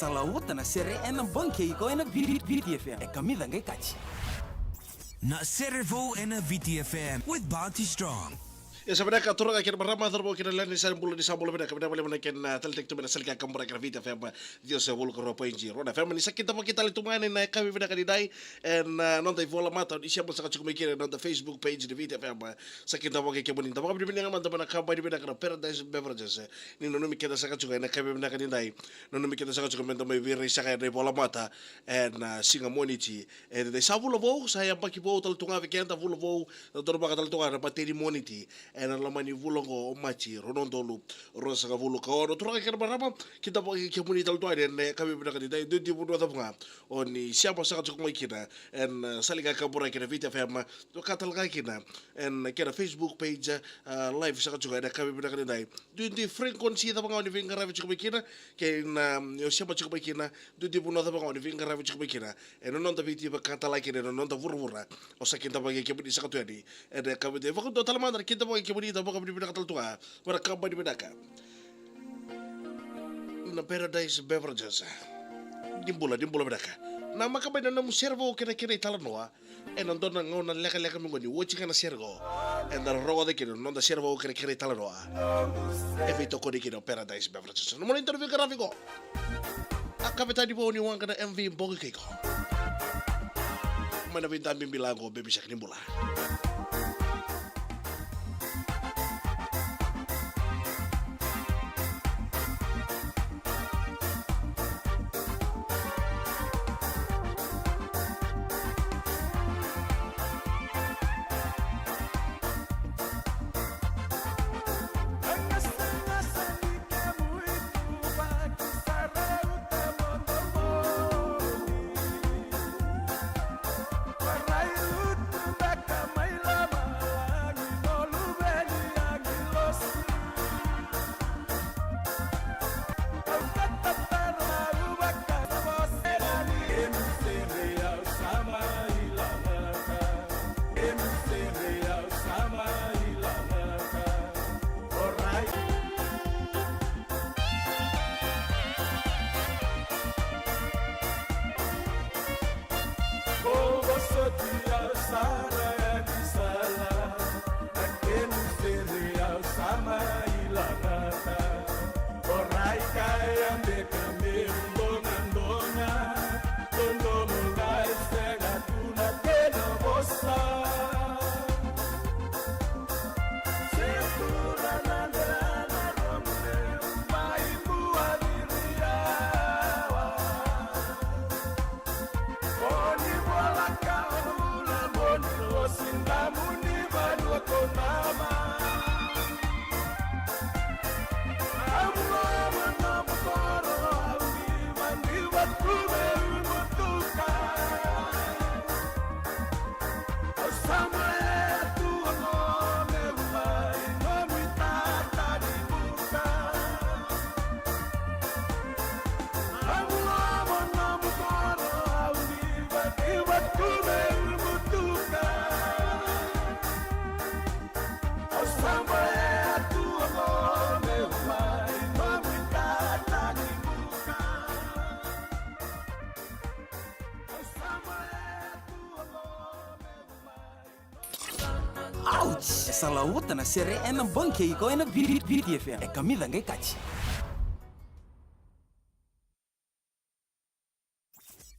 Salautana Sere Vou Kei ko na VitiFM. Kami dangai kachi. Na Sere Vou VitiFM with Bounty Strong. Ya sebenarnya katur akhir berapa terbawa kira lain nisam bulu beda kemudian boleh menaikkan teltek tu menasal kaya kampur akhir video FM dia sebulu ke ropa inji roda FM ni sakit apa kita lihat mana naik kami beda kadidai and nonton vola mata di siapa sangat cukup mikir nonton Facebook page di video FM sakit apa kayak kemudian tapi di bidang mana teman kampanye di bidang Beverages Beverages ni nono mikir sangat cukup naik kami beda kadidai nono mikir sangat cukup mentor mewiri sakit dari vola mata and singa moniti and de sabulu vou saya pakai vou tal tunga vikenda vou vou terbaga tal tunga rapateri moniti ena lamani vulongo machi ronondolu rosa ka vulu ka oro tura ka barama kita pagi ke muni tal toa ne kami bina kadita do di budu atapanga oni siapa saka chukuma kina en saliga ka bura kina VitiFM to katal ka kina en kina Facebook page live saka chuka ena kami bina kadita do di frequency atapanga oni vingara chukuma kina ke na yo siapa chukuma kina do di budu atapanga oni vingara chukuma kina en non ta VitiFM katal kina non ta vurvura o sakinta pagi ke muni saka toa di ena kami de vakun total mandar kita pagi kemudian tambah kami dibeda tua mereka kami dibeda na Beverages dimbula bedaka nama kami na Sere Vou kira italan noa nonton ngona leka minggu watching kana sergo na rogo de kira nonton Sere Vou kira italan noa evito kodi kira Beverages no mo interview grafiko akabe tadi bo ni wang kana MV mbogi kiko mana bintan bimbilago baby sak dimbula. Salautana Sere Vou Kei ko na VitiFM. Kami dangai kachi.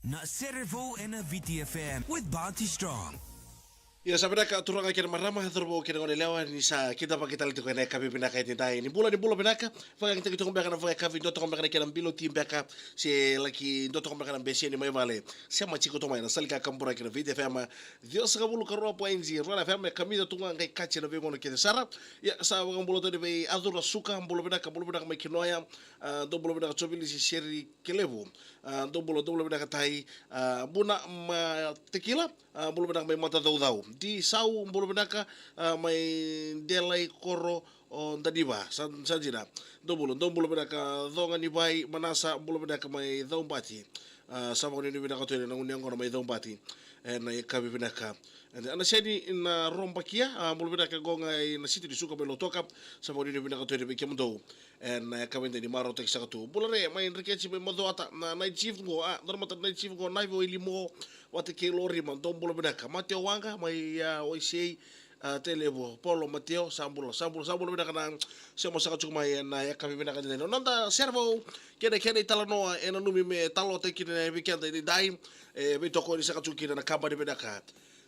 Na Sere Vou VitiFM with Bounty Strong. Ya sabi ka turang akin marama hathurbo kina ngone lewa ni sa kita pa kita lito kena kabi pinaka iti dai ni bula pinaka fagang kita kitong baka na faga kabi doto kong baka na kina bilo tim baka si laki doto kong baka na besi ni mai vale sema chiko to mai na salika kambura kina VitiFM Dios ka bulu karo po enzi rona FM kami da tunga ngai kachi na vengono kina sara ya sa wagang bulu to de be adura suka bulu pinaka mai kinoya do bulu pinaka chobili si Sere Kelevu do bulu pinaka tai buna tequila bulu pinaka mai mata dau di sau bulu benaka mai delai koro o dadiba sanjina do bulu benaka donga ni bai manasa bulu benaka mai dombati sama ni benaka to na ngunyang kono mai dombati na kabi benaka ana sedi na rombakia bulu benaka gonga na siti di suka belo toka sama ni benaka to de kemdo na kabi ni maro tek sakatu bulare mai rikeci mai modo ata na chief go dormata na chief go na vo ilimo wate ke lori man don bolo benaka Mateo wanga mai oisei televo polo Mateo sambulo benaka na semo saka chuk mai na ya kabi benaka dino nonda servo kene talano ena numi me talo te kine weekend ni dai be toko ni saka chuk na kamba de benaka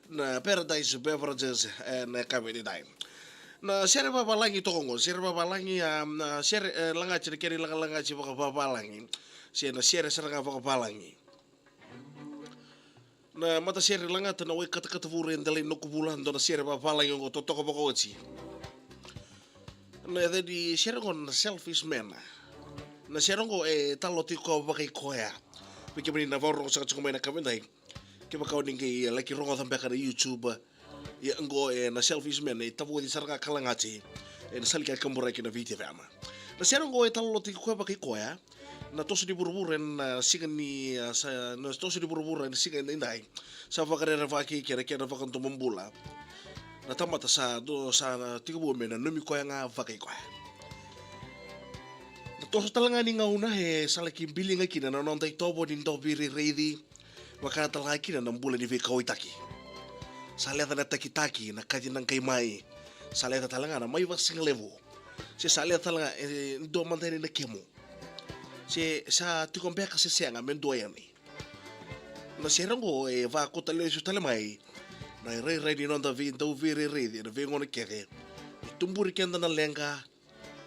na Paradise Beverages na kabi ni dai na sere babalangi tokongo sere babalangi na sere langa chiri keri langa chi babalangi na sere seranga babalangi na mata sere langa tana wai kata vure ndale no kubulan dona sere babalangi ngo totoko bokochi na di sere kon selfish man na sere ngo talo tiko bakai koya pike bini na vorro sa chuma na kamendai ke bakau ningi laki rongo tambe ka YouTube ya ngo na selfish man tavu di sarga kalangati na salika kambura kina VitiFM na sere ngo talo tiko bakai koya na toso di burburen sigan ni na toso di burburen sigan indai sa vakarera vaki kera vakan to membula na tamata sa tiga bume na numi ko nga vakai ko na toso talanga ni ngauna salaki bilinga kina na nontai tobo din to biri reidi wakana talanga kina na mbula ni vikau itaki saleta na taki na kaji nang kai mai saleta talanga na mai vasing levo si saleta talanga do mantene na kemo sa ti kompea kasi sianga mendoya ni na serango va kota le su tale mai na rei ni nonda vi do viri rei na vengo na kere tumburi kenda na lenga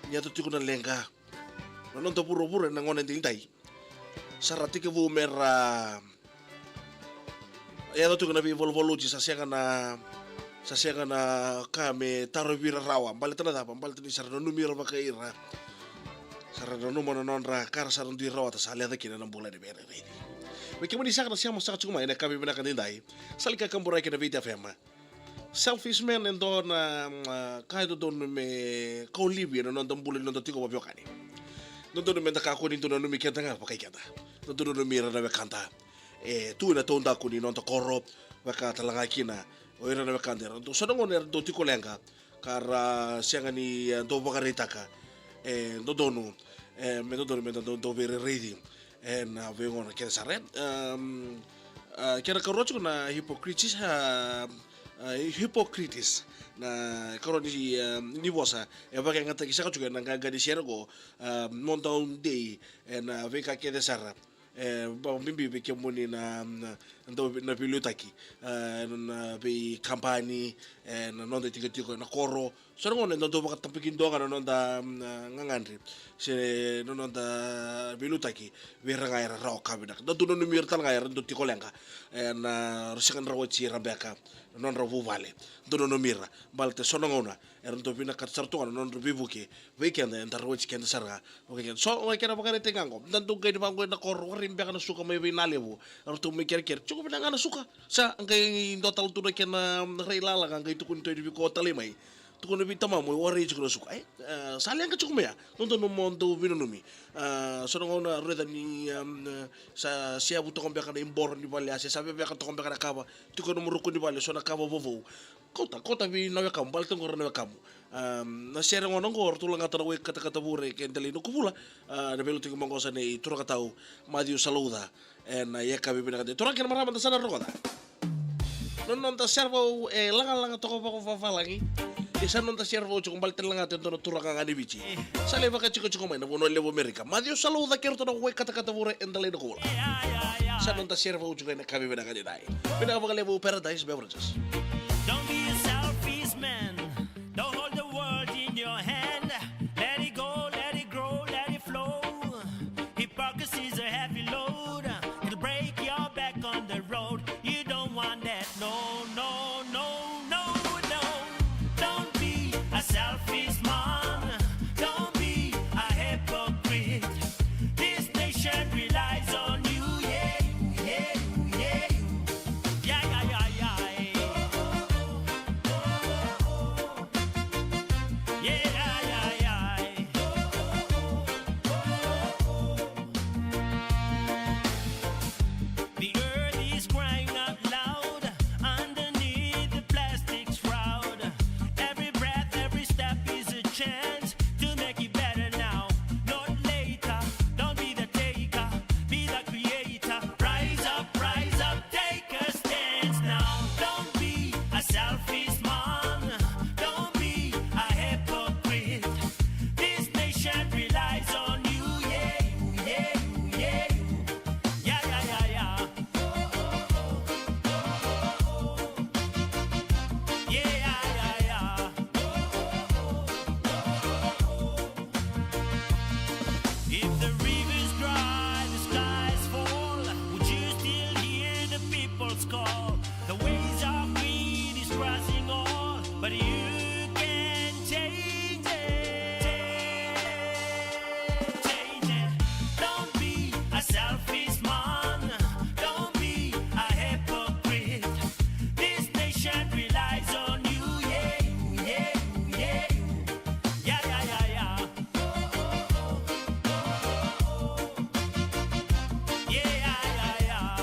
nya to na lenga na nonda puro na ngone dindai sarati ke vu mera ya to na vi volvoluci sa sianga na kame taro vira rawa baletana da baletani sarno numero bakaira sarano numero nonra kara sarno di rawa ta sale da kina na bola de bere rei Wiki mo di saka na siya mo saka chukuma ina kami binaka dindai salika kambura kina VitiFM selfish man endo na kahit doon me kaulibya na nandang bulin nandang tiko mabiokani nandang me nakakunin doon na numikenta nga pakikenta nandang numira na wekanta tu na tonda kuni nandang korop weka talanga kina o ira na wekanta so nangon na do tiko lenga kara siya nga ni do bakaritaka dodonu me dodonu me do vere reading na vengo na kera sare kera karocho na hypocrites na karon ni bosa baka ngata kisa ka na gaga di sergo montaun day na veka kera sara ba bimbi be kemoni na na pilotaki na be kampani na nonde tiko na koro so ngone ndo baka tampikin do kana nonda ngangandri se nonda pilotaki vera ngaira roka bidak do no numir tal ngaira do tiko lenga na rusikan rawachi rabeka non rawu vale do no numira balte so ngona ndo bina kat sarto non bibuke weekend en rawachi ken sarga okay so kera bakare tengango dandu gay bango na koro rimbe kana suka may binalevo arto may ker cukup na suka sa ang kay total to na ken reilala ang kay tukun to di ko talimay tukun na bitama mo wari cukup suka sali ang cukup ya nonton no mondo binunumi so ngona reda ni sa siya buto kong beka na imbor ni bale sa sabi beka to kong beka na kaba tukun no murukun ni bale so na kaba vovo kota bi na wekam baltong ko na wekam na share ngono ngor tulang ata we kata bure ken dali no kupula na belo tingo mangosa ni turo katau Madio saluda na yeka bi binaka de turo ken marama ta sana roda non ta servo langa to ko fafalangi isa non ta servo ko baltel langa te no turo ka ngani bici sale baka chiko mai na bono levo America Madio saluda ker to we kata bure en dali no kupula sa non ta servo ko na kabi binaka de dai binaka levo Paradise Beverages. The earth is crying out loud underneath the plastic shroud. Every breath, every step is a chance to make it better now, not later. Don't be the taker, be the creator. Rise up, take a stance now. Don't be a selfish man, don't be a hypocrite. This nation relies on you, yeah, yeah, yeah. Yeah, yeah, yeah, yeah. Yeah, yeah, yeah, yeah. If the rivers dry, the skies fall, would you still hear the people's call? The ways of greed is crossing all, but you can change it. Change it. Don't be a selfish man. Don't be a hypocrite. This nation relies on you. Yeah, yeah, yeah. Yeah, yeah, yeah, yeah. Yeah, yeah, yeah, yeah.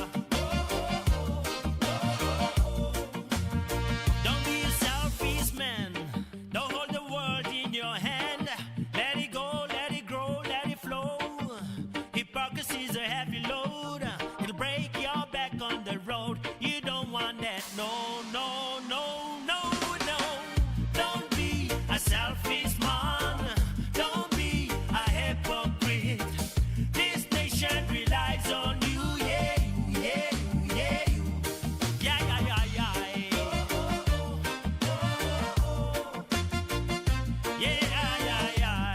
Don't be a selfish man. Don't hold the world in your hand. Let it go, let it grow, let it flow. Hypocrisy's a heavy load. It'll break your back on the road. You don't want that. No, no, no, no, no. Don't be a selfish man. Don't be a hypocrite. This nation relies on you. Yeah, yeah, yeah. Yeah, yeah, yeah, yeah. Yeah, yeah, yeah, yeah.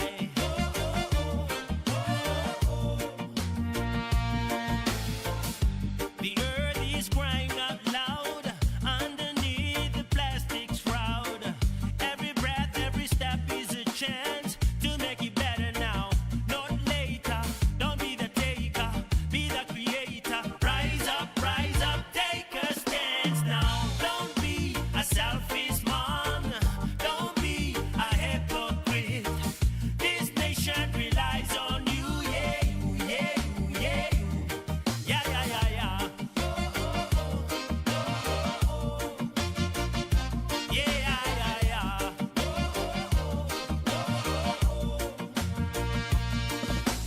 The earth is crying out loud underneath the plastic shroud. Every breath, every step is a chance to make it better now, not later. Don't be the taker, be the creator. Rise up, take a stance now. Don't be a selfish man, don't be a hypocrite. This nation relies on you, yeah, yeah, yeah. Yeah, yeah, yeah, yeah. Yeah, yeah, yeah, yeah.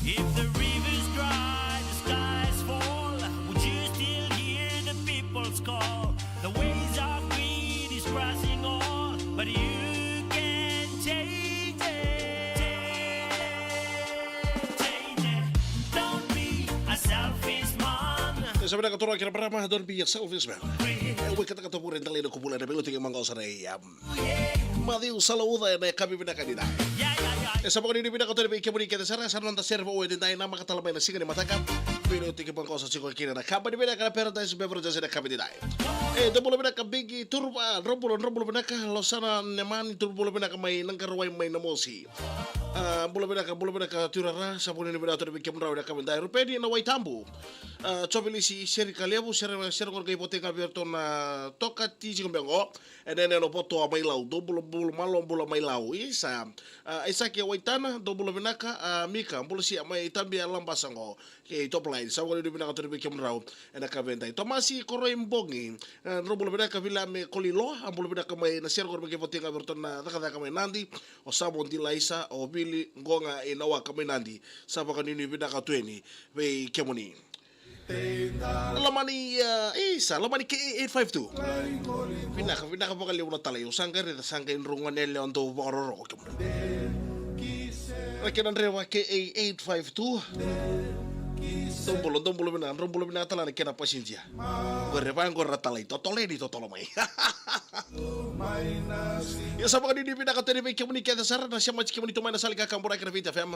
If the rivers dry, the skies fall, would you still hear the people's call? The ways of greed is crossing all, but you can change it. Change it. Don't be a selfish man. Sabi na katurang kinabarama, don't be a selfish man. Uwi kata-kata po rin talino kumpulan na biluting mga kausan ay Madiu salauda na kami pinakadida. Yeah, yeah, yeah. Sa mga nini pinakatuloy may ikimuni kita sa rasa nung Sere Vou Kei tayo na makatalabay na siga ni matakap. Biluting mga kausan si Kina na kaba ni pinaka Paradise Beverages na kami dinay. Dabulo pinaka bigi turba, rombulo pinaka losana naman turbulo pinaka may nangkaruway may namosi. Bulo pinaka turara sa punin ni pinaka tuloy kami raw na kami dinay. Rupedi na way tambo. Chobili si Sere Kaliabu, Sere ngor kay pote kabierto na toka tiji kumbengo. And then no poto may law, bulo malom bulo may law. Isa ki waitana do bulo pinaka mika bulo si may tambi lambasango. Kay top line sa wala ni pinaka tuloy kami raw na kami dinay. Tomasi koroimbongi. Bulo pinaka vila me kolilo, bulo pinaka may na Sere ngor kay pote kabierto na nakada kami nandi o sabon di laisa o bili ngonga inawa kami nandi. Sa pakanini pinaka 20 may kemoni. Lamani lamani K852. Pinaka pakaliw na talayo. Sangka rin, sangka inrungan nila ang to pakaroro. Rakinan rewa K852. Dombulo bina tala na kena pasinja. Gorepan goratalay. Totole di totolomay. Ya sama kan ini pinaka tadi may komunikasi sa na siya match komunito man sa liga kambura kana VitiFM.